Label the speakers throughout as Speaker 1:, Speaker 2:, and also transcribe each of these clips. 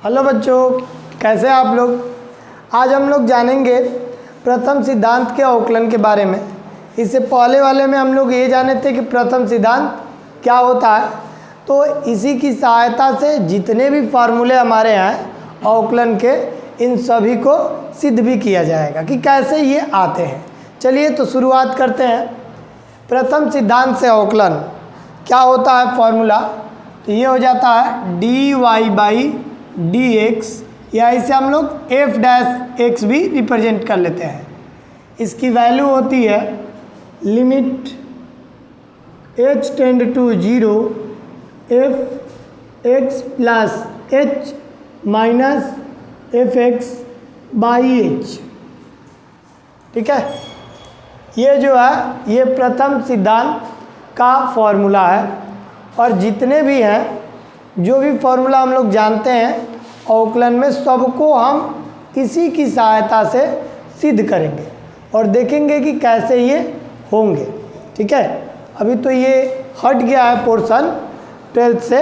Speaker 1: Hello बच्चों, कैसे हैं आप लोग। आज हम लोग जानेंगे प्रथम सिद्धांत के अवकलन के बारे में। इससे पहले वाले में हम लोग ये जाने थे कि प्रथम सिद्धांत क्या होता है, तो इसी की सहायता से जितने भी फार्मूले हमारे हैं अवकलन के, इन सभी को सिद्ध भी किया जाएगा कि कैसे ये आते हैं। चलिए तो शुरुआत करते हैं। प्रथम सिद्धांत से अवकलन क्या होता है फॉर्मूला, तो ये हो जाता है dy बाई dx, या इसे हम लोग f डैश x भी रिप्रेजेंट कर लेते हैं। इसकी वैल्यू होती है limit h tend to 0 f x plus h minus F x by H. ठीक है, ये जो है ये प्रथम सिद्धांत का फॉर्मूला है। और जितने भी हैं, जो भी फॉर्मूला हम लोग जानते हैं अवकलन में, सबको हम इसी की सहायता से सिद्ध करेंगे और देखेंगे कि कैसे ये होंगे। ठीक है, अभी तो ये हट गया है पोर्शन 12th से।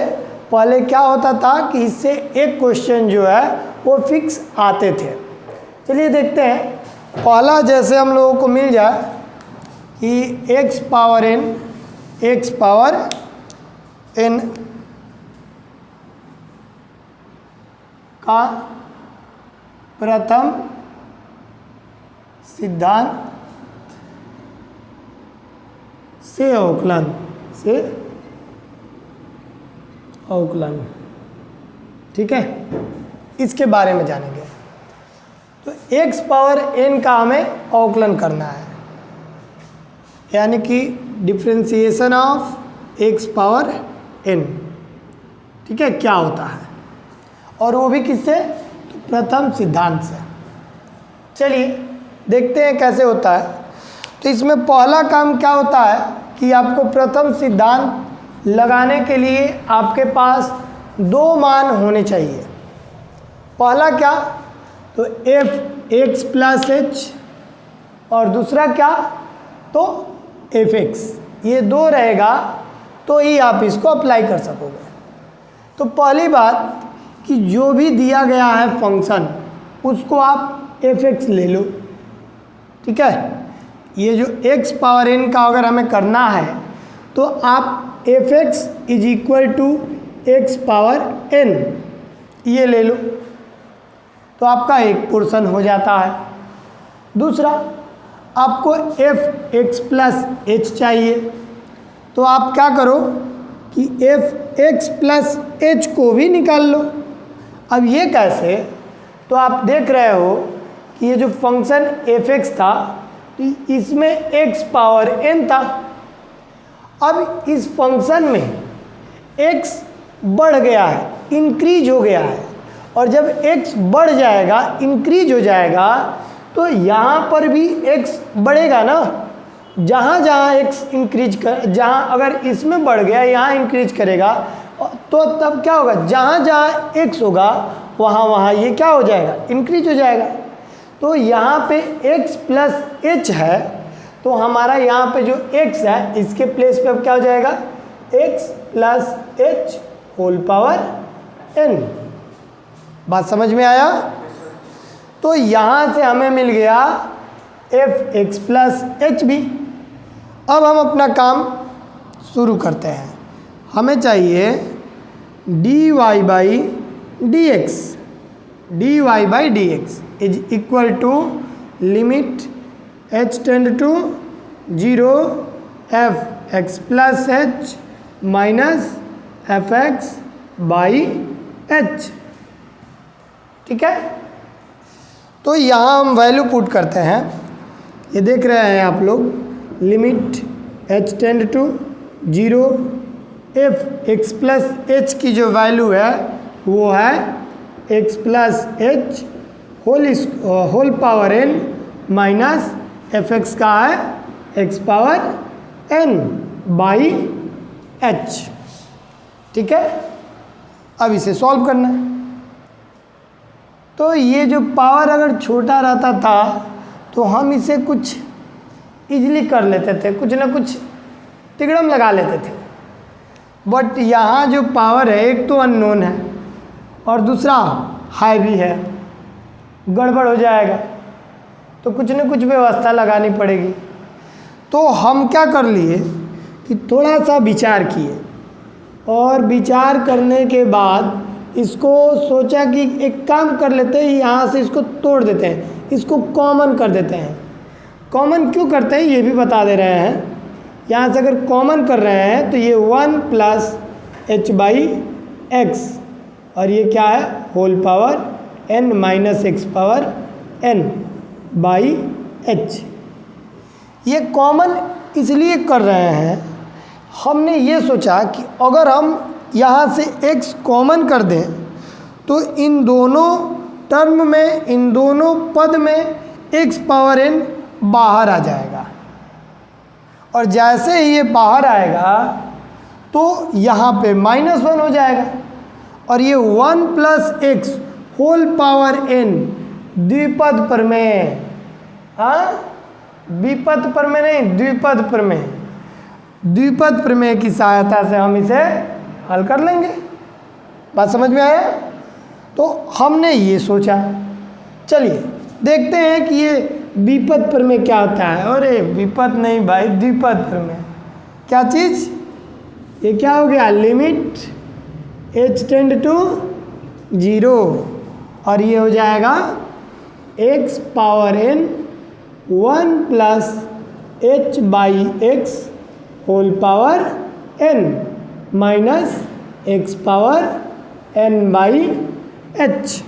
Speaker 1: पहले क्या होता था कि इससे एक क्वेश्चन जो है वो फिक्स आते थे। चलिए देखते हैं। पहला जैसे हम लोगों को मिल जाए कि x पावर n का प्रथम सिद्धांत से अवकलन ठीक है, इसके बारे में जानेंगे। तो x पावर n का हमें अवकलन करना है, यानी कि differentiation of x power n। ठीक है, क्या होता है, और वो भी किससे, तो प्रथम सिद्धांत से। चलिए देखते हैं कैसे होता है। तो इसमें पहला काम क्या होता है कि आपको प्रथम सिद्धांत लगाने के लिए आपके पास दो मान होने चाहिए। पहला क्या, तो एफ एक्स प्लस एच, और दूसरा क्या, तो एफ एक्स। ये दो रहेगा तो ही आप इसको अप्लाई कर सकोगे। तो पहली बात कि जो भी दिया गया है फंक्शन, उसको आप एफ एक्स ले लो। ठीक है, ये जो x पावर n का अगर हमें करना है तो आप F x is equal to X power n ये ले लो, तो आपका एक पोर्शन हो जाता है। दूसरा, आपको एफ एक्स प्लस एच चाहिए, तो आप क्या करो कि एफ एक्स प्लस एच को भी निकाल लो। अब ये कैसे, तो आप देख रहे हो कि ये जो फंक्शन एफ एक्स था इसमें x पावर n था। अब इस फंक्शन में x बढ़ गया है, इंक्रीज हो गया है, और जब x बढ़ जाएगा, इंक्रीज हो जाएगा, तो यहाँ पर भी x बढ़ेगा ना। जहाँ जहाँ x इंक्रीज कर, जहाँ अगर इसमें बढ़ गया यहाँ इंक्रीज करेगा, तो तब क्या होगा, जहाँ जहाँ x होगा वहाँ वहाँ ये क्या हो जाएगा, इंक्रीज हो जाएगा। तो यहाँ पे x प्लस h है, तो हमारा यहाँ पे जो x है इसके प्लेस पे अब क्या हो जाएगा, x plus h whole power n। बात समझ में आया। तो यहाँ से हमें मिल गया एफ एक्स प्लस एच भी। अब हम अपना काम शुरू करते हैं। हमें चाहिए dy by D x is equal to limit h tend to 0 F x plus H minus F x by H. ठीक है, तो यहाँ हम वैल्यू पुट करते हैं। ये देख रहे हैं आप लोग, limit h tend to 0 F x plus H की जो वैल्यू है वो है x plus H whole power n minus F X का है x power n by h। ठीक है, अब इसे सॉल्व करना है। तो ये जो पावर अगर छोटा रहता था तो हम इसे कुछ इजीली कर लेते थे, कुछ ना कुछ तिगड़म लगा लेते थे। बट यहाँ जो पावर है, एक तो अननोन है और दूसरा हाई भी है, गड़बड़ हो जाएगा, तो कुछ न कुछ व्यवस्था लगानी पड़ेगी। तो हम क्या कर लिए कि थोड़ा सा विचार किए, और विचार करने के बाद इसको सोचा कि एक काम कर लेते हैं, यहाँ से इसको तोड़ देते हैं, इसको कॉमन कर देते हैं। कॉमन क्यों करते हैं ये भी बता दे रहे हैं। यहाँ से अगर कॉमन कर रहे हैं तो ये 1 प्लस एच बाई एक्स, और ये क्या है whole power n minus X power n by H. ये कॉमन इसलिए कर रहे हैं, हमने ये सोचा कि अगर हम यहाँ से x कॉमन कर दें तो इन दोनों टर्म में, इन दोनों पद में x पावर n बाहर आ जाएगा, और जैसे ही ये बाहर आएगा तो यहाँ पे -1 हो जाएगा, और ये 1 plus X whole power n द्विपद प्रमेय, हाँ विपद प्रमेय नहीं, द्विपद प्रमेय, द्विपद प्रमेय की सहायता से हम इसे हल कर लेंगे। बात समझ में आया? तो हमने ये सोचा, चलिए देखते हैं कि ये विपद प्रमेय क्या होता है। अरे विपद नहीं भाई, द्विपद प्रमेय। क्या चीज़? ये क्या हो गया, लिमिट h टेंड टू 0, और ये हो जाएगा x power n 1 plus h by x whole power n minus x power n by h।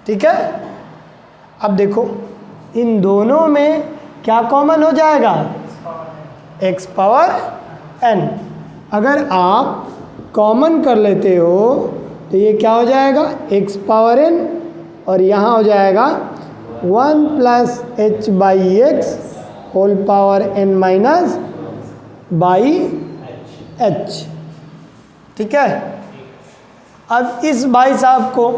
Speaker 1: ठीक है, अब देखो इन दोनों में क्या कॉमन हो जाएगा, x पावर n। अगर आप कॉमन कर लेते हो तो ये क्या हो जाएगा, x पावर n, और यहाँ हो जाएगा 1 plus H by x whole power n minus by h। ठीक है, अब इस भाई साहब को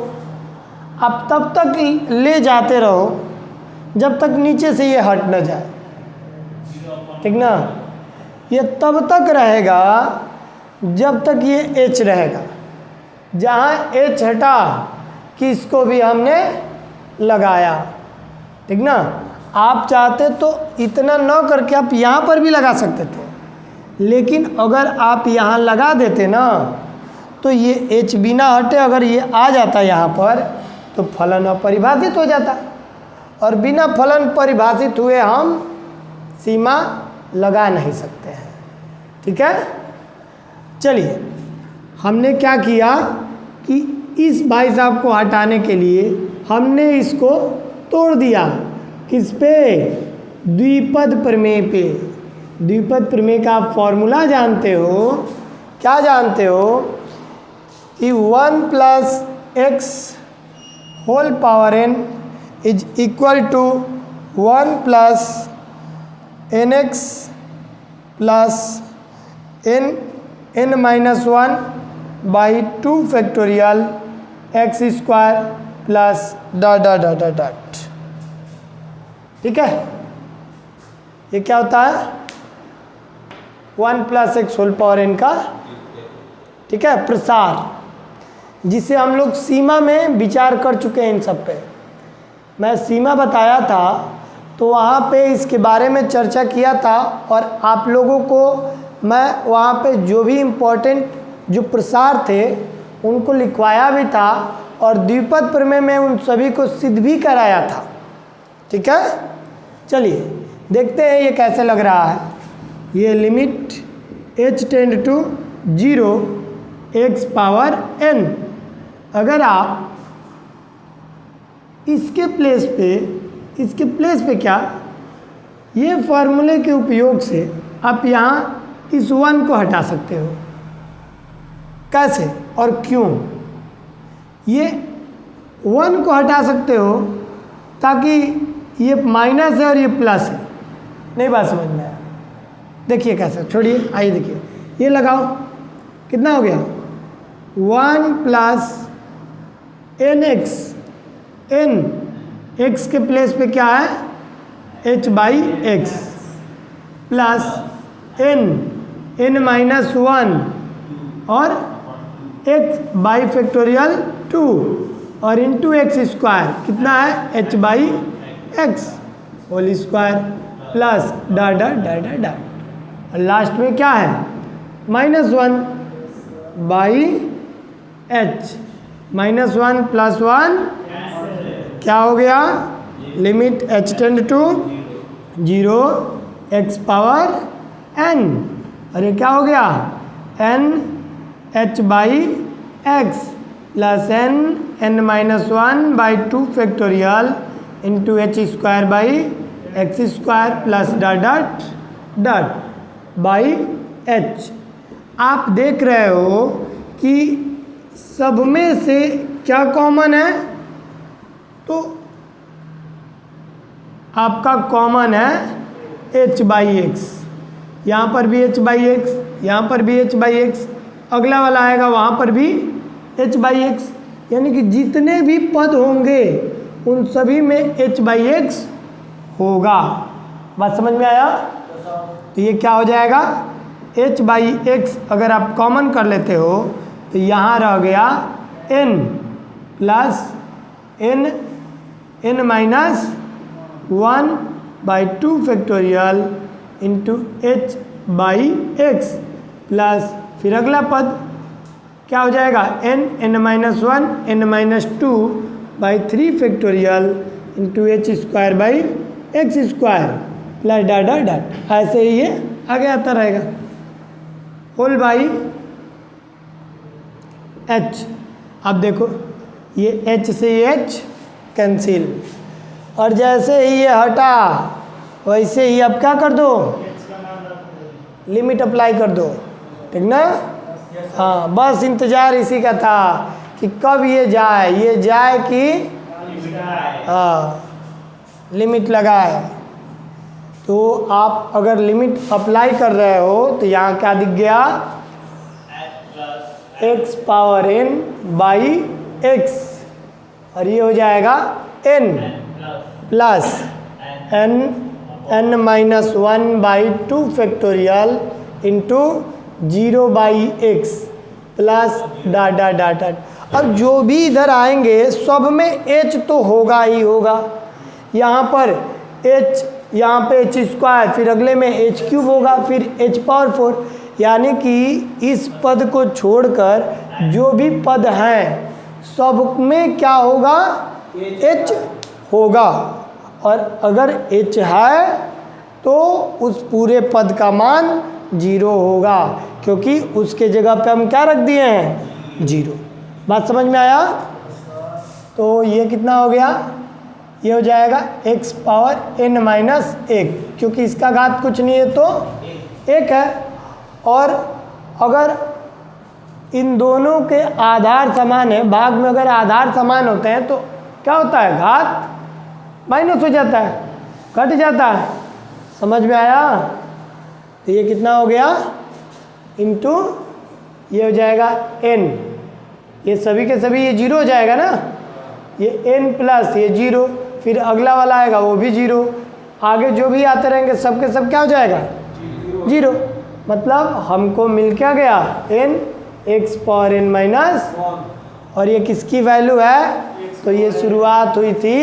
Speaker 1: आप तब तक ले जाते रहो जब तक नीचे से ये हट न जाए, ठीक ना। ये तब तक रहेगा जब तक ये h रहेगा। जहाँ h हटा कि इसको भी हमने लगाया, ठीक ना। आप चाहते तो इतना न करके आप यहाँ पर भी लगा सकते थे, लेकिन अगर आप यहाँ लगा देते ना तो ये h बिना हटे अगर ये आ जाता यहाँ पर तो फलन अपरिभाषित हो जाता, और बिना फलन परिभाषित हुए हम सीमा लगा नहीं सकते हैं। ठीक है, चलिए हमने क्या किया कि इस भाई साहब को हटाने के लिए हमने इसको तोड़ दिया। किस पे? द्विपद प्रमेय पे। द्विपद प्रमेय का आप फॉर्मूला जानते हो, क्या जानते हो कि 1 plus X whole power n is equal to 1 plus N X plus n minus 1 by 2 factorial X square plus dot dot dot dot dot. ठीक है, ये क्या होता है, 1 plus X whole power n का, ठीक है, प्रसार, जिसे हम लोग सीमा में विचार कर चुके हैं। इन सब पे मैं सीमा बताया था तो वहाँ पे इसके बारे में चर्चा किया था, और आप लोगों को मैं वहाँ पे जो भी इम्पोर्टेंट जो प्रसार थे उनको लिखवाया भी था, और द्विपद प्रमेय में उन सभी को सिद्ध भी कराया था। ठीक है, चलिए देखते हैं ये कैसे लग रहा है। ये limit h tend to 0 x power n, अगर आप इसके प्लेस पे क्या, ये फार्मूले के उपयोग से आप यहाँ इस 1 को हटा सकते हो। कैसे और क्यों? ये 1 को हटा सकते हो ताकि ये माइनस है और ये प्लस है। नहीं बात समझ में आया? देखिए कैसे, छोड़िए, आइए देखिए, ये लगाओ, कितना हो गया, 1 plus N X, N X के प्लेस पे क्या है, h by X plus n minus 1 और x बाई फैक्टोरियल 2 और इंटू एक्स स्क्वायर कितना है H by x whole square plus dot dot dot dot dot और लास्ट में क्या है -1 बाई एच -1 प्लस 1 क्या हो गया limit H tend to 0 X power n और ये क्या हो गया n h by X plus n minus 1 by 2 factorial into H square by X square plus dot dot dot by H. आप देख रहे हो कि सब में से क्या कॉमन है, तो आपका कॉमन है h बाई एक्स, यहाँ पर भी h बाई एक्स, यहाँ पर भी h बाई एक्स, अगला वाला आएगा वहाँ पर भी h बाई एक्स, यानी कि जितने भी पद होंगे उन सभी में h बाई एक्स होगा। बात समझ में आया? तो ये क्या हो जाएगा h बाई एक्स अगर आप कॉमन कर लेते हो तो यहाँ रह गया n plus n minus 1 by 2 factorial into H by X plus फिर अगला पद क्या हो जाएगा n minus 1 n minus 2 by 3 factorial into H square by X square plus dot dot dot ऐसे ही ये आगे आता रहेगा होल बाई एच। अब देखो ये h से h कैंसिल और जैसे ही ये हटा वैसे ही अब क्या कर दो लिमिट अप्लाई कर दो, ठीक ना? हाँ, बस इंतज़ार इसी का था कि कब ये जाए कि हाँ लिमिट लगाए। तो आप अगर लिमिट अप्लाई कर रहे हो तो यहाँ क्या दिख गया x power n by x और ये हो जाएगा n plus n minus 1 by 2 factorial into 0 by X plus dot dot dot dot. अब जो भी इधर आएंगे सब में h तो होगा ही होगा, यहाँ पर h, यहाँ पे h स्क्वायर, फिर अगले में h क्यूब होगा, फिर h पावर 4, यानी कि इस पद को छोड़कर जो भी पद हैं सब में क्या होगा h होगा। और अगर h है तो उस पूरे पद का मान 0 होगा, क्योंकि उसके जगह पे हम क्या रख दिए हैं 0। बात समझ में आया? तो ये कितना हो गया, ये हो जाएगा x पावर n माइनस 1, क्योंकि इसका घात कुछ नहीं है तो 1 है। और अगर इन दोनों के आधार समान है, भाग में अगर आधार समान होते हैं तो क्या होता है घात माइनस हो जाता है, घट जाता है। समझ में आया? तो ये कितना हो गया इंटू ये हो जाएगा n, ये सभी के सभी ये 0 हो जाएगा ना, ये n प्लस ये 0, फिर अगला वाला आएगा वो भी 0, आगे जो भी आते रहेंगे सब के सब क्या हो जाएगा 0। मतलब हमको मिल क्या गया n x power n minus, और ये किसकी वैल्यू है, तो ये शुरुआत हुई थी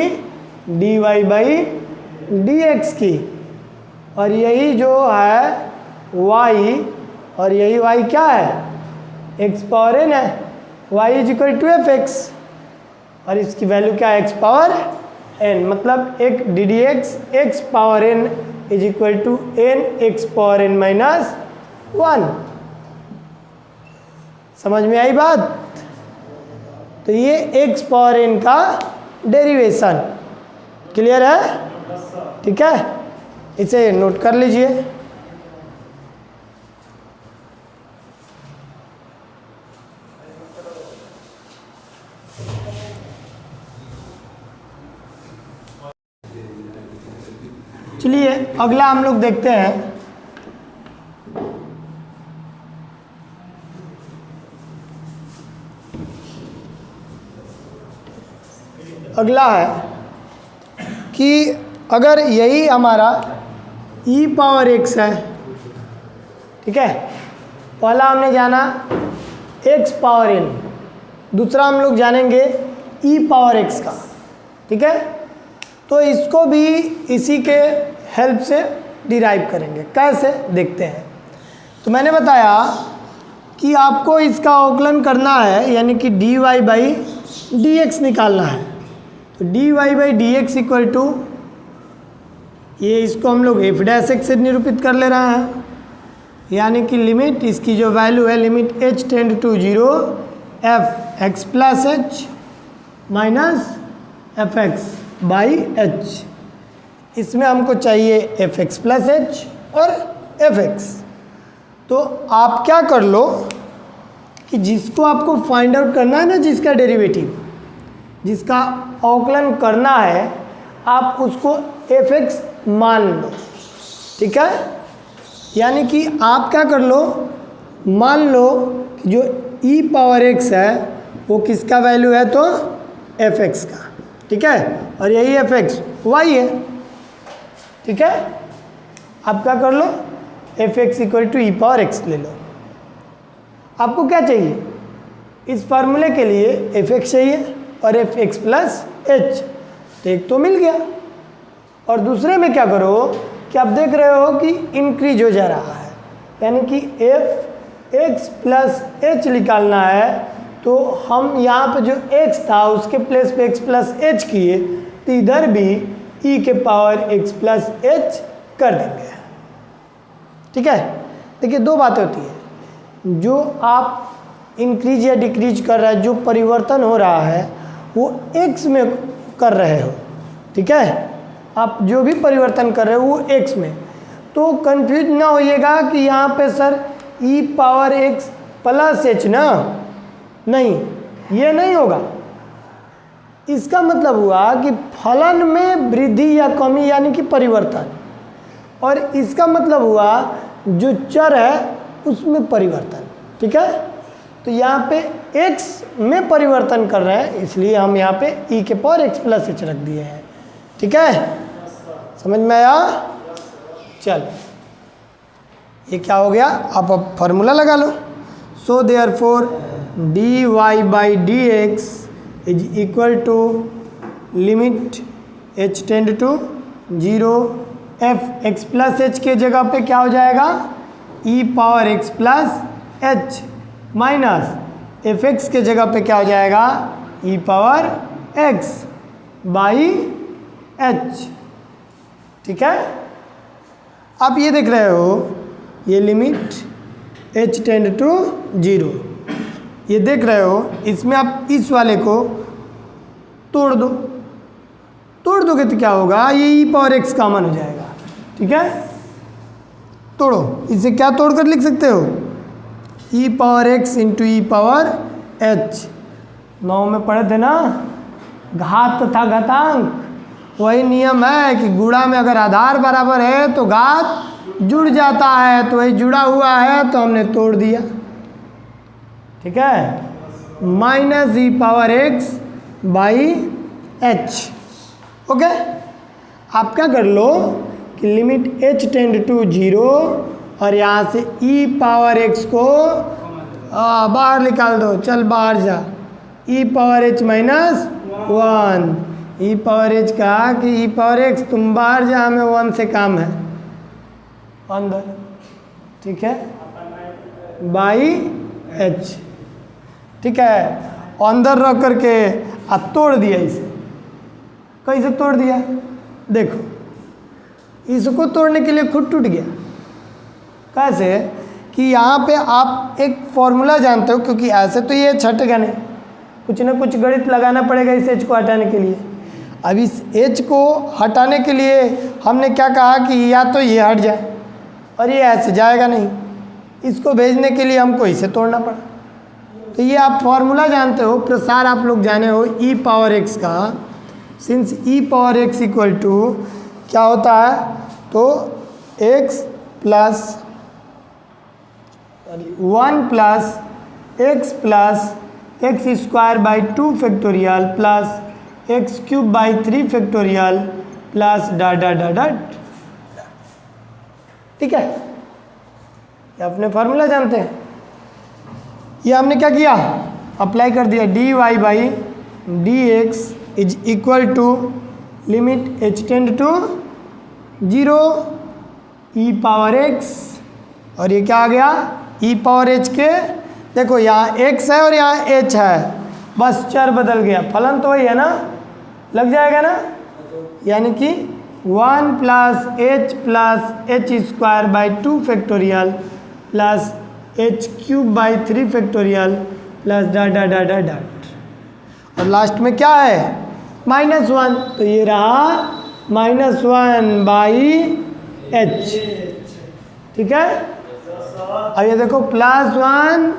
Speaker 1: dy बाई dx की, और यही जो है y, और यही y क्या है x पावर n है, y is equal to fx, और इसकी वैल्यू क्या है x पावर n, मतलब एक ddx x power n is equal to n x power n minus 1। समझ में आई बात? तो ये x पावर n का डेरिवेशन क्लियर है? ठीक है, इसे नोट कर लीजिए। चलिए अगला हम लोग देखते हैं। अगला है कि अगर यही हमारा e पावर x है, ठीक है, पहला हमने जाना x पावर n, दूसरा हम लोग जानेंगे ई पावर एक्स का, ठीक है। तो इसको भी इसी के हेल्प से डिराइव करेंगे। कैसे देखते हैं। तो मैंने बताया कि आपको इसका अवकलन करना है, यानी कि dy बाई डी एक्स निकालना है। तो dy by D X equal to, ये इसको हम लोग एफ डैश एक्स से निरूपित कर ले रहे हैं, यानी कि लिमिट इसकी जो वैल्यू है limit h tend to 0 F x plus H minus F x by H. इसमें हमको चाहिए एफ एक्स प्लस एच और एफ एक्स। तो आप क्या कर लो कि जिसको आपको फाइंड आउट करना है ना, जिसका डेरिवेटिव, जिसका अवकलन करना है, आप उसको एफ एक्स मान लो, ठीक है। यानी कि आप क्या कर लो, मान लो कि जो ई पावर एक्स है वो किसका वैल्यू है, तो एफ एक्स का, ठीक है। और यही एफ एक्स वाई है, ठीक है। आप क्या कर लो, F X equal to E power X ले लो। आपको क्या चाहिए, इस फार्मूले के लिए एफ एक्स चाहिए और एफ एक्स प्लस एच, तो एक तो मिल गया। और दूसरे में क्या करो कि आप देख रहे हो कि इंक्रीज हो जा रहा है, यानी कि एफ एक्स प्लस एच निकालना है। तो हम यहाँ पे जो x था उसके प्लेस पे x प्लस एच किए, तो इधर भी e के पावर x प्लस एच कर देंगे, ठीक है। देखिए दो बातें होती है, जो आप इंक्रीज या डिक्रीज कर रहा है, जो परिवर्तन हो रहा है वो x में कर रहे हो, ठीक है। आप जो भी परिवर्तन कर रहे हो वो x में, तो कंफ्यूज ना होइएगा कि यहाँ पे sir e power x plus H ना, नहीं, ये नहीं होगा। इसका मतलब हुआ कि फलन में वृद्धि या कमी, यानी कि परिवर्तन, और इसका मतलब हुआ जो चर है उसमें परिवर्तन, ठीक है। तो यहाँ पे x में परिवर्तन कर रहे हैं, इसलिए हम यहाँ पे e के पावर x प्लस एच रख दिए हैं, ठीक है। समझ में आया। चल ये क्या हो गया, आप अब फार्मूला लगा लो। So therefore dy by D x is equal to limit h tend to 0 F x plus H के जगह पे क्या हो जाएगा, e power x plus H minus F X के जगह पे क्या हो जाएगा, e power x by h, ठीक है। आप ये देख रहे हो, ये लिमिट h टेंड टू 0, ये देख रहे हो, इसमें आप इस वाले को तोड़ दो, तोड़ दोगे तो क्या होगा, ये e पावर x कॉमन हो जाएगा, ठीक है। तोड़ो, इसे क्या तोड़ कर लिख सकते हो, e पावर x इंटू ई पावर h। 9 में पढ़े थे ना, घात तथा घातांक, वही नियम है कि गुणा में अगर आधार बराबर है तो घात जुड़ जाता है, तो वही जुड़ा हुआ है तो हमने तोड़ दिया, ठीक है। Minus E power X by H, okay. आप क्या कर लो कि लिमिट h टेंड टू 0 और यहाँ से e पावर x को बाहर निकाल दो, चल बाहर जा, e power h minus 1, e power h कहा कि e पावर x तुम बाहर जा, हमें 1 से काम है अंदर, ठीक है, बाई h, ठीक है। अंदर रख करके तोड़ दिया इसे। कैसे तोड़ दिया, देखो, इसको तोड़ने के लिए खुद टूट गया। कैसे कि यहाँ पे आप एक फॉर्मूला जानते हो, क्योंकि ऐसे तो ये छटेगा नहीं, कुछ ना कुछ गणित लगाना पड़ेगा इस एच को हटाने के लिए। अब इस एच को हटाने के लिए हमने क्या कहा कि या तो ये हट जाए और ये ऐसे जाएगा नहीं, इसको भेजने के लिए हमको इसे तोड़ना पड़ा। तो ये आप फॉर्मूला जानते हो, प्रसार आप लोग जाने हो e पावर x का। Since e power x equal to क्या होता है, तो x plus 1 plus x plus X square by 2 factorial plus X cube by 3 factorial plus dot dot dot dot, ठीक है। ये अपने फार्मूला जानते हैं। ये हमने क्या किया, अप्लाई कर दिया, D Y by D x is equal to limit H tend to 0 E power X, और ये क्या आ गया ई पावर एच के, देखो यहाँ x है और यहाँ h है, बस चर बदल गया, फलन तो वही है ना, लग जाएगा ना, यानी कि 1 plus H plus H square by 2 factorial plus H cube by 3 factorial plus dot dot dot dot dot, और लास्ट में क्या है -1, तो ये रहा -1 बाई एच। ठीक है, अब ये देखो +1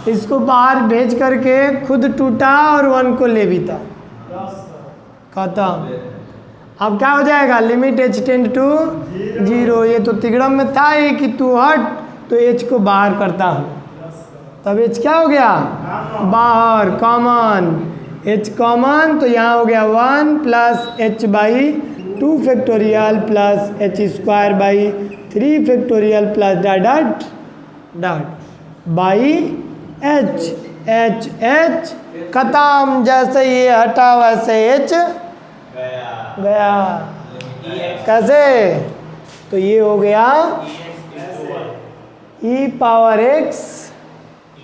Speaker 1: इसको बाहर भेज करके खुद टूटा और 1 को ले भी था, खत्म। अब क्या हो जाएगा, लिमिट एच टेंड टू 0, ये तो तिगड़म में था ही कि तू हट, तो एच को बाहर करता हूँ, तब एच क्या हो गया बाहर, कॉमन, एच कॉमन, तो यहाँ हो गया 1 plus H by 2 factorial plus H square by 3 factorial plus dot dot dot by H, H H खत्म, जैसे ये हटा वैसे एच गया। कैसे, तो ये हो गया ई पावर एक्स,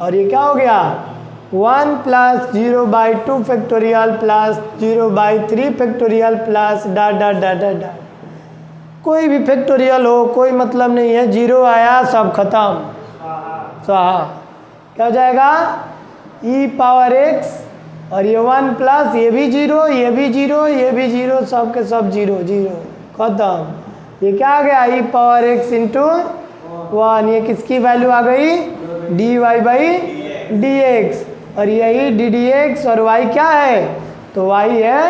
Speaker 1: और ये क्या हो गया 1 plus 0 by 2 factorial plus 0 by 3 factorial plus dot dot dot dot dot, कोई भी फैक्टोरियल हो कोई मतलब नहीं है, 0 आया सब खत्म, स्वाहा। क्या हो जाएगा ई पावर एक्स, और ये 1 प्लस ये भी 0, ये भी 0, ये भी 0, सब के सब 0 0 खत्म। ये क्या आ गया ई पावर एक्स इंटू 1, ये किसकी वैल्यू आ गई D Y by D X, और यही डी डी एक्स, और वाई क्या है, तो वाई है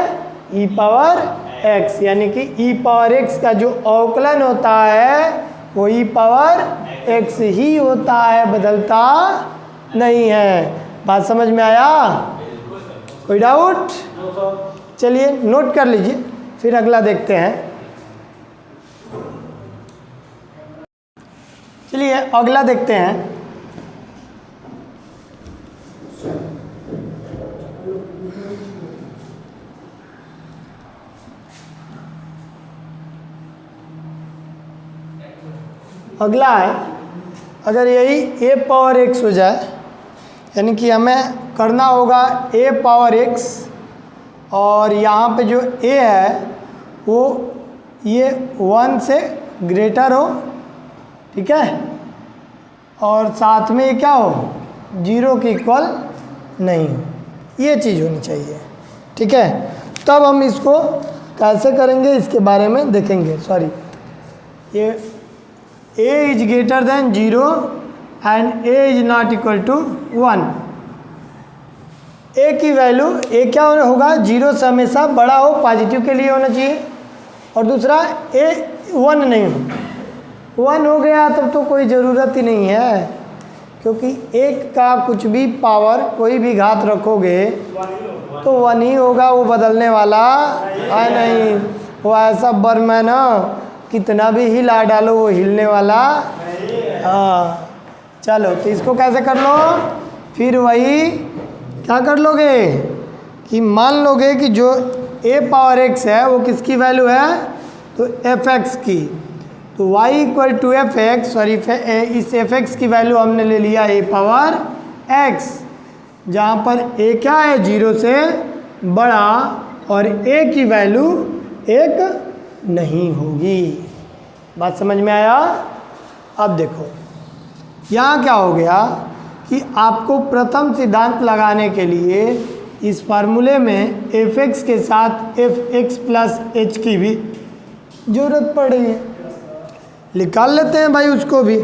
Speaker 1: ई पावर एक्स, यानी कि ई पावर एक्स का जो अवकलन होता है वो ई पावर एक्स ही होता है, बदलता नहीं है। बात समझ में आया, कोई डाउट? चलिए नोट कर लीजिए, फिर अगला देखते हैं। चलिए अगला देखते हैं। अगला है, अगर यही a पावर x हो जाए, यानी कि हमें करना होगा a पावर x, और यहाँ पे जो a है वो ये 1 से ग्रेटर हो, ठीक है, और साथ में ये क्या हो 0 के इक्वल नहीं हो, ये चीज़ होनी चाहिए, ठीक है। तब हम इसको कैसे करेंगे इसके बारे में देखेंगे। सॉरी, ये a is greater than 0 and a is not equal to 1। a की वैल्यू a क्या होगा 0 से हमेशा बड़ा हो, पॉजिटिव के लिए होना चाहिए, और दूसरा a 1 नहीं हो, 1 हो गया तब तो कोई ज़रूरत ही नहीं है, क्योंकि 1 का कुछ भी पावर कोई भी घात रखोगे तो 1 ही होगा, वो बदलने वाला है नहीं, वो ऐसा बर्म है ना, कितना भी हिला डालो वो हिलने वाला। हाँ चलो, तो इसको कैसे कर लो, फिर वही क्या कर लोगे कि मान लोगे कि जो a पावर x है वो किसकी वैल्यू है, तो fx की, तो y equal to F X, sorry इस fx की वैल्यू हमने ले लिया a पावर x, जहाँ पर a क्या है 0 से बड़ा, और a की वैल्यू 1 नहीं होगी। बात समझ में आया? अब देखो यहाँ क्या हो गया कि आपको प्रथम सिद्धांत लगाने के लिए इस फार्मूले में fx के साथ fx प्लस h की भी ज़रूरत पड़ रही है। निकाल लेते हैं भाई उसको भी,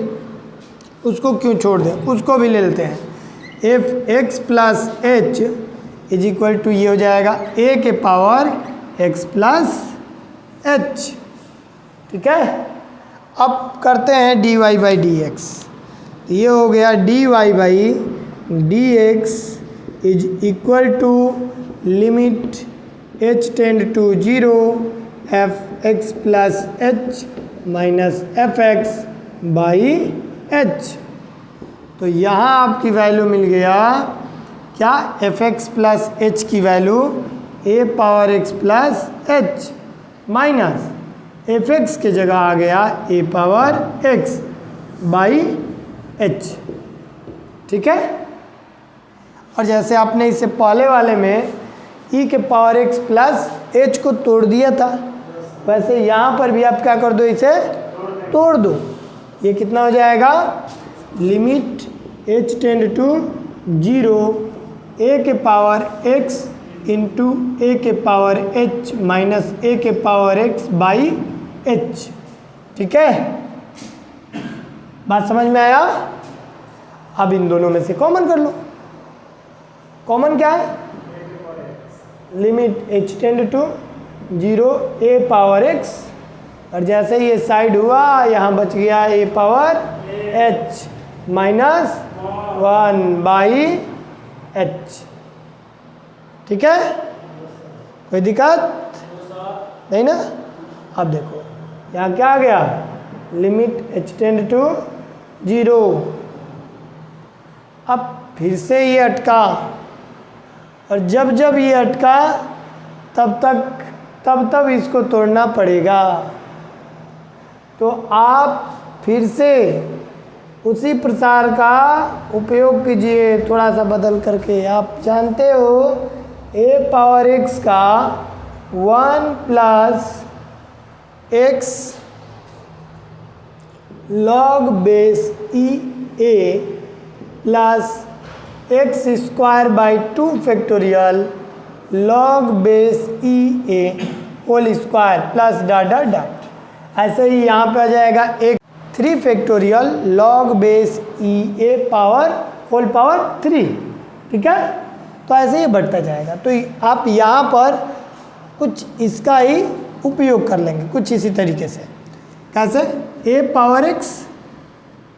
Speaker 1: उसको क्यों छोड़ दें, उसको भी ले लेते हैं। fx plus h is equal to ये हो जाएगा a के पावर x प्लस h, ठीक है। अब करते हैं dy बाई डी एक्स, ये हो गया dy by D x is equal to limit h tend to 0 fx plus h minus fx by h। तो यहाँ आपकी वैल्यू मिल गया क्या, एफ एक्स प्लस एच की value A power X plus H minus F x की जगह आ गया A power X by H. ठीक है। और जैसे आपने इससे पहले वाले में ई के पावर एक्स प्लस एच को तोड़ दिया था, वैसे यहाँ पर भी आप क्या कर दो, इसे तोड़ दो। ये कितना हो जाएगा, लिमिट एच टेंड टू 0 ए के पावर एक्स इंटू ए के पावर एच माइनस ए के पावर एक्स बाई एच। ठीक है, बात समझ में आया। अब इन दोनों में से कॉमन कर लो। कॉमन क्या है, limit H tend to 0 A power X, और जैसे ये साइड हुआ यहाँ बच गया A power H minus 1 by H. ठीक है, कोई दिक्कत नहीं ना। अब देखो यहाँ क्या आ गया, लिमिट एच टेंड टू 0। अब फिर से ये अटका, और जब जब ये अटका तब इसको तोड़ना पड़ेगा। तो आप फिर से उसी प्रसार का उपयोग कीजिए, थोड़ा सा बदल करके। आप जानते हो ए पावर एक्स का 1 plus X log base E A plus X square by 2 factorial log base E A whole square plus dot dot dot. ऐसे ही यहाँ पे आ जाएगा एक 3 factorial log base E A power whole power 3। ठीक है, तो ऐसे ही बढ़ता जाएगा। तो आप यहाँ पर कुछ इसका ही उपयोग कर लेंगे, कुछ इसी तरीके से। कैसे, ए पावर एक्स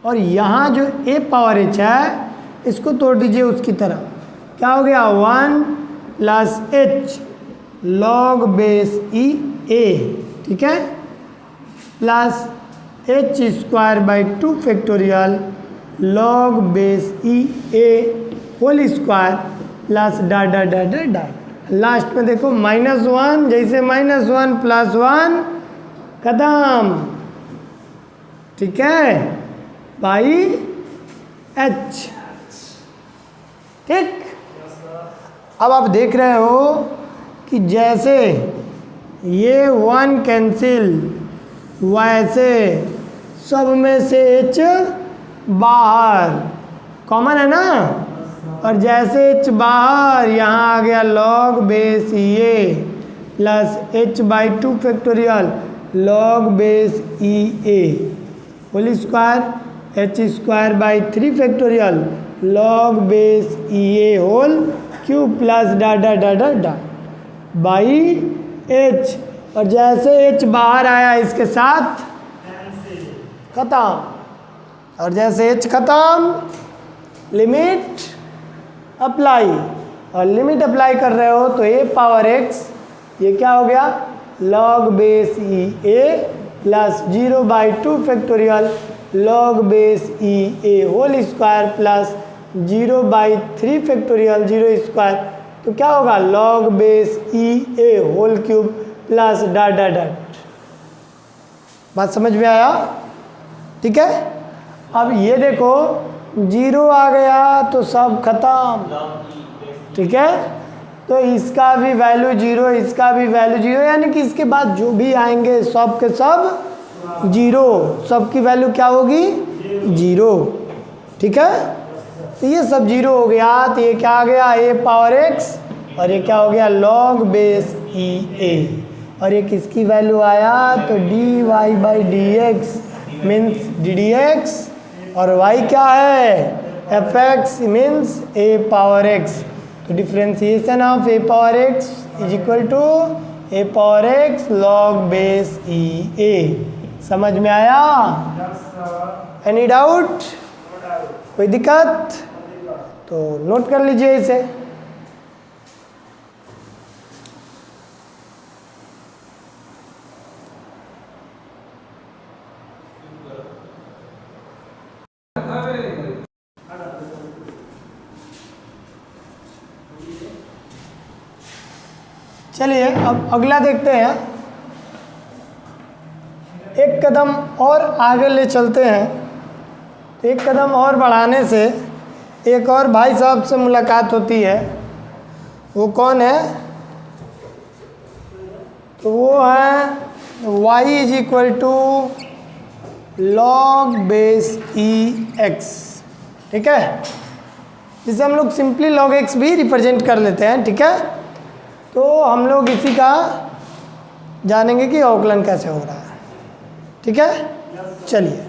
Speaker 1: और यहाँ जो ए पावर एच है इसको तोड़ दीजिए उसकी तरह। क्या हो गया, 1 प्लस एच लॉग बेस ई ए, ठीक है, plus H square by 2 factorial log base E A whole square plus dot dot dot dot dot. Last में देखो -1, जैसे -1 प्लस 1 खत्म। ठीक है, बाई एच। ठीक, अब आप देख रहे हो कि जैसे ये 1 कैंसिल, वैसे सब में से एच बाहर कॉमन है ना। और जैसे एच बाहर, यहाँ आ गया log base a plus H by 2 factorial log base E A whole square h square by 3 factorial log base E A whole cube plus dot dot dot dot dot by h. और जैसे H बाहर आया इसके साथ खत्म, और जैसे H खत्म लिमिट अप्लाई, और लिमिट अप्लाई कर रहे हो तो ए पावर एक्स ये क्या हो गया, log base E A plus 0 by 2 factorial log base E A whole square plus 0 by 3 factorial 0 square, तो क्या होगा लॉग बेस ई ए whole cube plus dot dot dot. बात समझ में आया। ठीक है, अब ये देखो 0 आ गया तो सब खत्म। ठीक है, तो इसका भी वैल्यू 0, इसका भी वैल्यू 0, यानी कि इसके बाद जो भी आएंगे सब के सब 0, सब की वैल्यू क्या होगी 0। ठीक है, तो ये सब 0 हो गया, तो ये क्या आ गया ए पावर एक्स, और ये क्या हो गया लॉग बेस ई ए, और ये किसकी वैल्यू आया तो D Y by D X means D D X, और y क्या है F X means A power X. तो differentiation of A power X is equal to A power X log base E A. समझ में आया? Any doubt? कोई दिक्कत? तो नोट कर लीजिए इसे। चलिए अब अगला देखते हैं। एक कदम और आगे ले चलते हैं। तो एक कदम और बढ़ाने से एक और भाई साहब से मुलाकात होती है। वो कौन है? तो वो है y is equal to log base e x. ठीक है, जिसे हम लोग सिंपली log x भी रिप्रेजेंट कर लेते हैं। ठीक है, तो हम लोग इसी का जानेंगे कि अवकलन कैसे हो रहा है। ठीक है, चलिए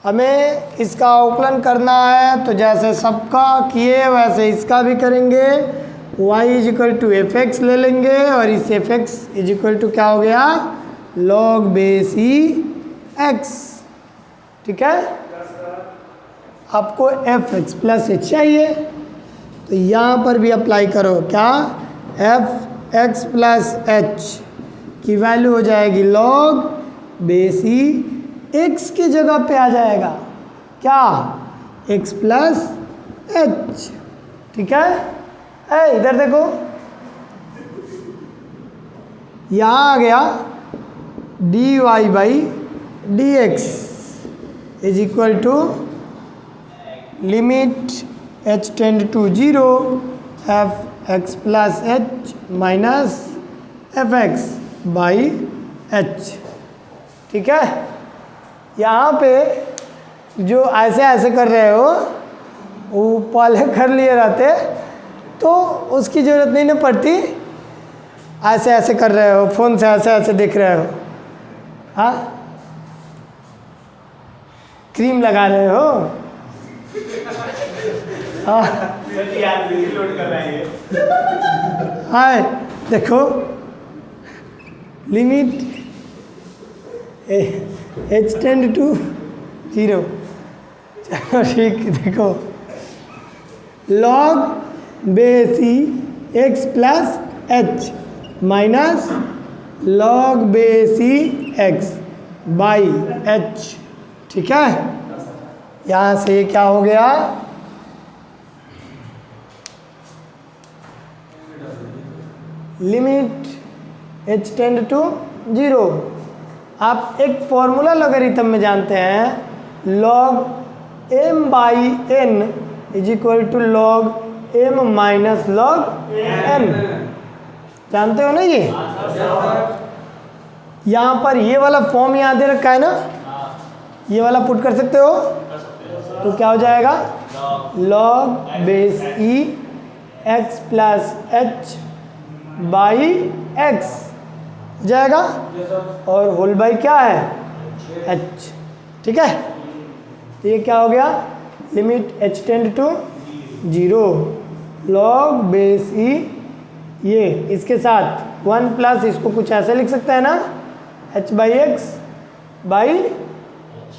Speaker 1: हमें इसका अवकलन करना है। तो जैसे सबका किए वैसे इसका भी करेंगे। y is equal to F x ले लेंगे और इस f x is equal to क्या हो गया? Log base e x. ठीक है, आपको एफ एक्स प्लस एच चाहिए, तो यहाँ पर भी अप्लाई करो। क्या? एफ एक्स प्लस एच की वैल्यू हो जाएगी लॉग बेस ई एक्स की जगह पे आ जाएगा क्या? X plus h. ठीक है, इधर देखो, यहाँ आ गया d Y by D x is equal to limit h tend to 0 F x plus H minus F x by H. ठीक है, यहाँ पे जो ऐसे ऐसे कर रहे हो वो पहले कर लिए रहते तो उसकी ज़रूरत नहीं ना पड़ती। ऐसे ऐसे कर रहे हो, फ़ोन से ऐसे ऐसे देख रहे हो, हाँ क्रीम लगा रहे हो, हाँ हाँ देखो लिमिट h टेंड टू 0। चलो ठीक, देखो log base e x plus H minus log base e x by H. ठीक है, यहाँ से क्या हो गया? Limit h tend to 0। आप एक फॉर्मूला लॉगरिथम में जानते हैं, log m by n is equal to log m minus log n। जानते हो ना ये? यहाँ पर ये वाला फॉर्म यहाँ दे रखा है ना, ये वाला पुट कर सकते हो। तो क्या हो जाएगा? Log base e x plus H by x हो जाएगा, और होल बाई क्या है? एच। ठीक है, तो ये क्या हो गया? Limit H tend to 0 log base E, ये इसके साथ 1 प्लस, इसको कुछ ऐसे लिख सकते हैं ना, H by x by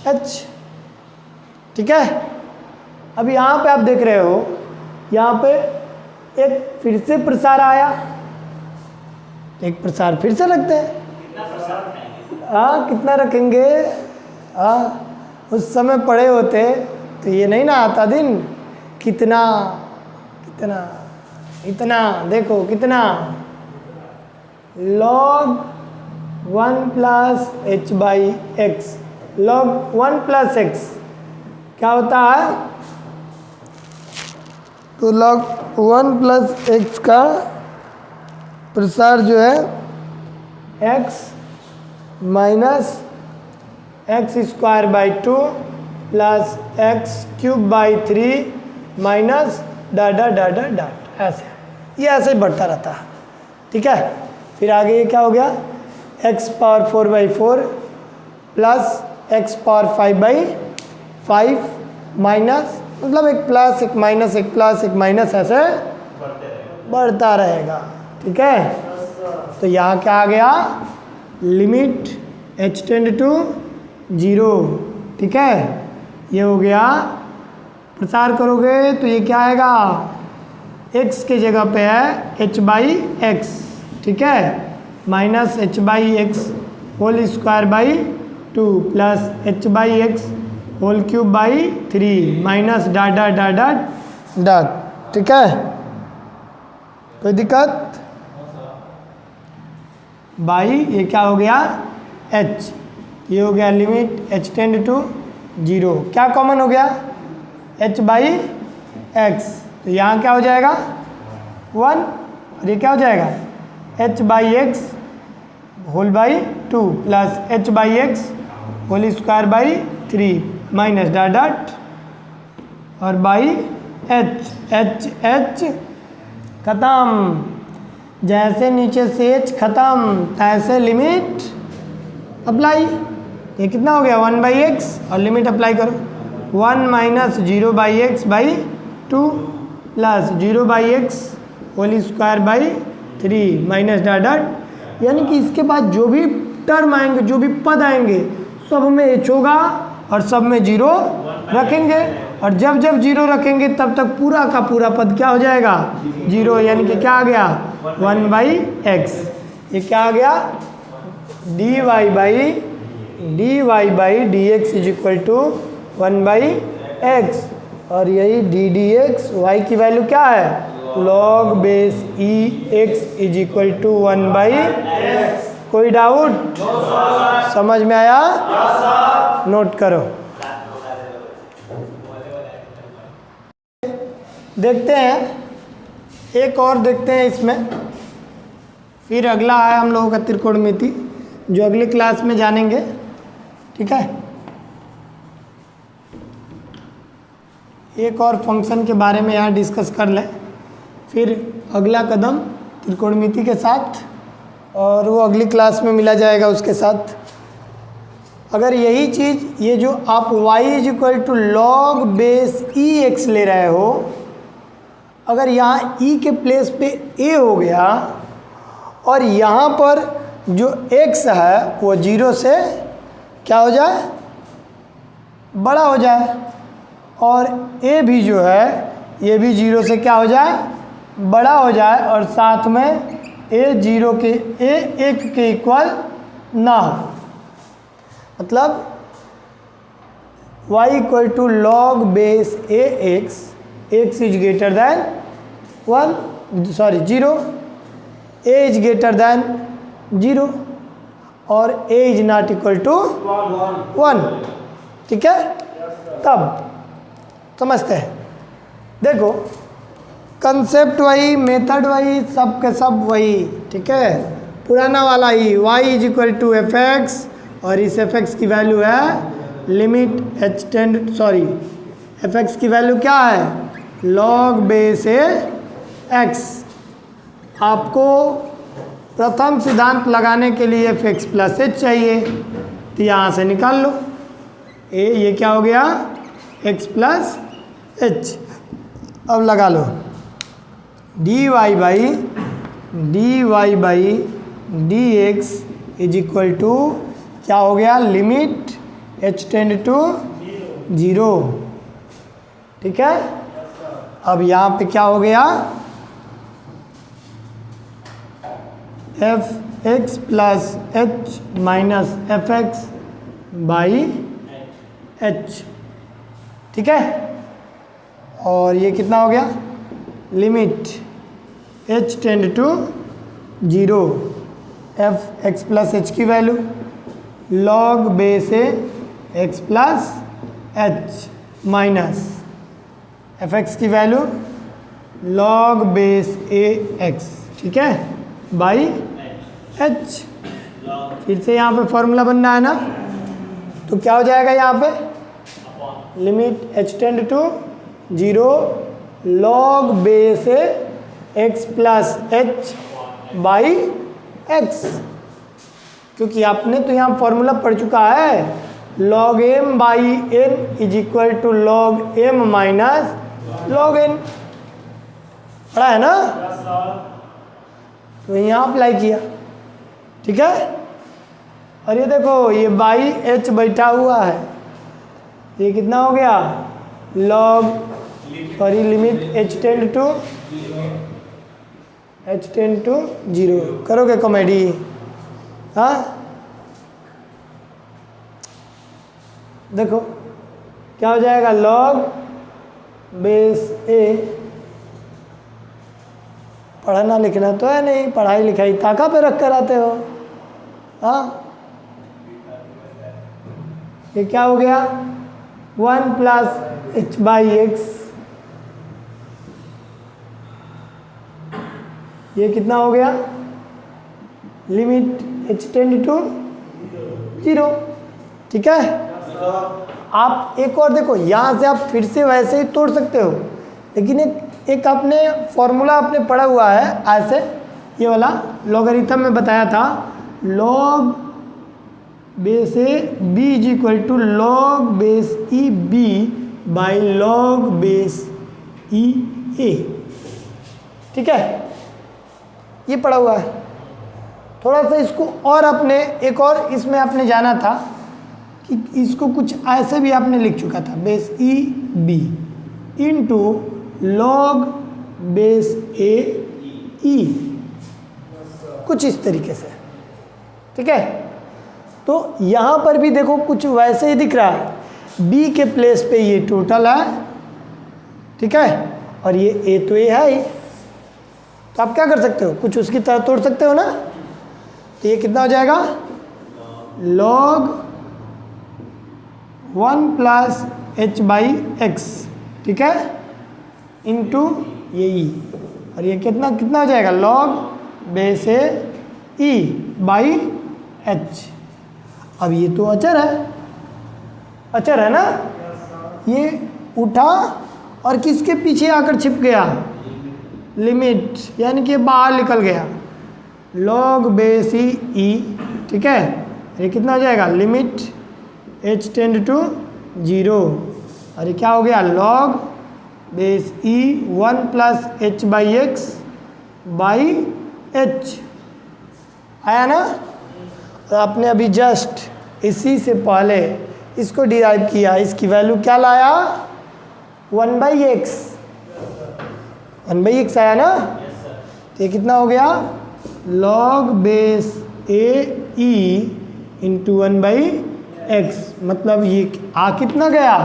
Speaker 1: H. ठीक है, अब यहाँ पे आप देख रहे हो, यहाँ पे एक फिर से प्रसार आया, एक प्रसार फिर से रखते हैं। हाँ कितना रखेंगे? हाँ उस समय पढ़े होते तो ये नहीं ना आता दिन, कितना कितना इतना, देखो कितना, log 1 plus H by x, log 1 plus x क्या होता है? तो लॉग 1 प्लस एक्स का प्रसार जो है x minus x square by 2 plus X cube by 3 minus data data dot, ऐसे ये ऐसे ही बढ़ता रहता है। ठीक है, फिर आगे ये क्या हो गया? x power 4 by 4 plus x power 5 by 5 minus, मतलब एक प्लस एक माइनस एक प्लस एक माइनस ऐसे बढ़ता रहेगा। ठीक है, तो यहाँ क्या आ गया? Limit h tend to 0। ठीक है, ये हो गया। प्रसार करोगे तो ये क्या आएगा? x के जगह पे है h बाई एक्स। ठीक है, minus h by x whole square by 2 plus h by x whole cube by 3 minus dot dot dot dot dot. ठीक है, कोई दिक्कत? बाई ये क्या हो गया h, ये हो गया लिमिट h टेंड टू 0, क्या कॉमन हो गया h बाई x, तो यहाँ क्या हो जाएगा 1 और ये क्या हो जाएगा h by x whole by 2 plus h by x whole square by 3 minus dot dot और बाई h खत्म, जैसे नीचे से h खत्म तैसे लिमिट अप्लाई, ये कितना हो गया 1 बाई एक्स और लिमिट अप्लाई करो 1 minus 0 by x by 2 plus 0 by x whole square by 3 minus dot dot, यानी कि इसके बाद जो भी टर्म आएंगे जो भी पद आएंगे सब में h होगा और सब में 0 रखेंगे, और जब जब 0 रखेंगे तब तक पूरा का पूरा पद क्या हो जाएगा 0, यानी कि क्या आ गया 1 बाई एक्स, ये क्या आ गया dy by D x is equal to 1 by x, और यही डी डी एक्स वाई की वैल्यू क्या है log base e x is equal to 1 by x. कोई डाउट समझ में आया? नोट करो। देखते हैं एक और देखते हैं इसमें, फिर अगला है हम लोगों का त्रिकोणमिति जो अगली क्लास में जानेंगे, ठीक है। एक और फंक्शन के बारे में यहाँ डिस्कस कर लें, फिर अगला कदम त्रिकोणमिति के साथ, और वो अगली क्लास में मिला जाएगा उसके साथ। अगर यही चीज़ ये जो आप y is equal to log base e x ले रहे हो, अगर यहाँ e के प्लेस पे a हो गया और यहाँ पर जो x है वो 0 से क्या हो जाए बड़ा हो जाए, और a भी जो है ये भी 0 से क्या हो जाए बड़ा हो जाए, और साथ में a 1 के इक्वल ना हो, मतलब y equal to log base A x, x is greater than 0, a is greater than 0 और a is not equal to 1, ठीक है। तब समझते हैं, देखो कंसेप्ट वही, मेथड वही, सब के सब वही, ठीक है। पुराना वाला ही y is equal to F x, और इस एफ एक्स की वैल्यू है लिमिट एफ एक्स की वैल्यू क्या है लॉग बेस ए एक्स। आपको प्रथम सिद्धांत लगाने के लिए एफ एक्स प्लस एच चाहिए, तो यहाँ से निकाल लो ये क्या हो गया एक्स प्लस एच। अब लगा लो dy by D x is equal to क्या हो गया लिमिट h टेंड टू 0, ठीक है। अब यहाँ पे क्या हो गया F x plus H minus F x by H, ठीक है। और ये कितना हो गया limit h tend to 0 F x plus H की वैल्यू लॉग बेस ए x plus H minus F x की वैल्यू लॉग बेस ए एक्स, ठीक है, बाई एच। फिर से यहाँ पे फॉर्मूला बनना है ना, तो क्या हो जाएगा यहाँ पे limit h tend to 0 log base A x plus H by x, क्योंकि आपने तो यहाँ फॉर्मूला पढ़ चुका है log m by n is equal to log m minus log n, पढ़ा है ना, तो यहाँ अप्लाई किया, ठीक है। और ये देखो ये बाई एच बैठा हुआ है, ये कितना हो गया log limit h tend to 0। करोगे कॉमेडी? हाँ देखो क्या हो जाएगा लॉग बेस ए, पढ़ना लिखना तो है नहीं, पढ़ाई लिखाई ताका पे रख कर आते हो, हाँ, ये क्या हो गया 1 प्लस एच बाई एक्स, ये कितना हो गया लिमिट एच टेंड टू 0। ठीक है, आप एक और देखो, यहाँ से आप फिर से वैसे ही तोड़ सकते हो, लेकिन एक आपने फॉर्मूला आपने पढ़ा हुआ है ऐसे, ये वाला लॉगरिथम में बताया था, log base a b is equal to log base e b by log base ई ए। ठीक है, ये पढ़ा हुआ है। थोड़ा सा इसको और आपने एक और इसमें आपने जाना था कि इसको कुछ ऐसे भी आपने लिख चुका था, base e b into log base a e, कुछ इस तरीके से। ठीक है, तो यहाँ पर भी देखो कुछ वैसे ही दिख रहा है, b के प्लेस पे ये टोटल है। ठीक है, और ये a तो a है ही, तो आप क्या कर सकते हो, कुछ उसकी तरह तोड़ सकते हो ना। तो ये कितना हो जाएगा log 1 plus H by x, ठीक है, इंटू ये ई, और ये कितना कितना हो जाएगा log base a E by H. अब ये तो अचर है ना, ये उठा और किसके पीछे आकर छिप गया, लिमिट, यानी कि बाहर निकल गया, log बेस ई। ठीक है, ये कितना हो जाएगा लिमिट h टेंड टू 0, और ये क्या हो गया log base E 1 plus H by x by H. आया ना। तो आपने अभी जस्ट इसी से पहले इसको डिराइव किया, इसकी वैल्यू क्या लाया 1 बाई एक्स, 1 बाई एक्स आया ना। तो ये कितना हो गया log base a e into 1 by x, मतलब ये आ कितना गया,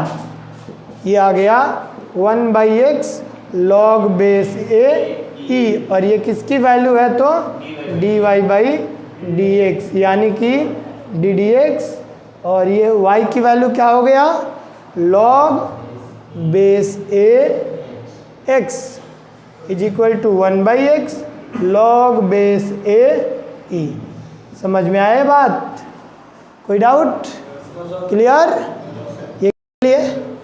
Speaker 1: ये आ गया 1 by x log base a e, और ये किसकी वैल्यू है तो D Y by D x, यानी कि डी डी एक्स, और ये y की वैल्यू क्या हो गया log base A x is equal to 1 by x log base a e. समझ में आए बात, कोई डाउट, क्लियर।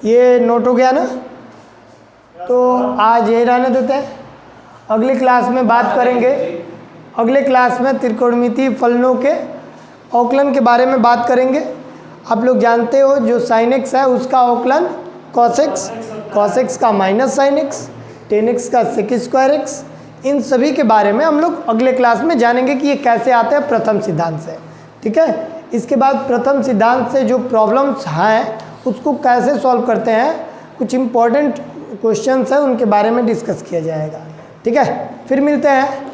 Speaker 1: ये नोट हो गया ना। तो आज यही रहने देते हैं, अगली क्लास में बात करेंगे, अगले क्लास में त्रिकोणमितीय फलनों के अवकलन के बारे में बात करेंगे। आप लोग जानते हो जो साइन एक्स है उसका अवकलन कॉस एक्स, कॉस एक्स का minus sine x, ten x का सेक स्क्वायर एक्स, इन सभी के बारे में हम लोग अगले क्लास में जानेंगे कि ये कैसे आते हैं प्रथम सिद्धांत से। ठीक है, इसके बाद प्रथम सिद्धांत से जो प्रॉब्लम्स हैं उसको कैसे सॉल्व करते हैं, कुछ इम्पॉर्टेंट क्वेश्चंस हैं उनके बारे में डिस्कस किया जाएगा। ठीक है, फिर मिलते हैं।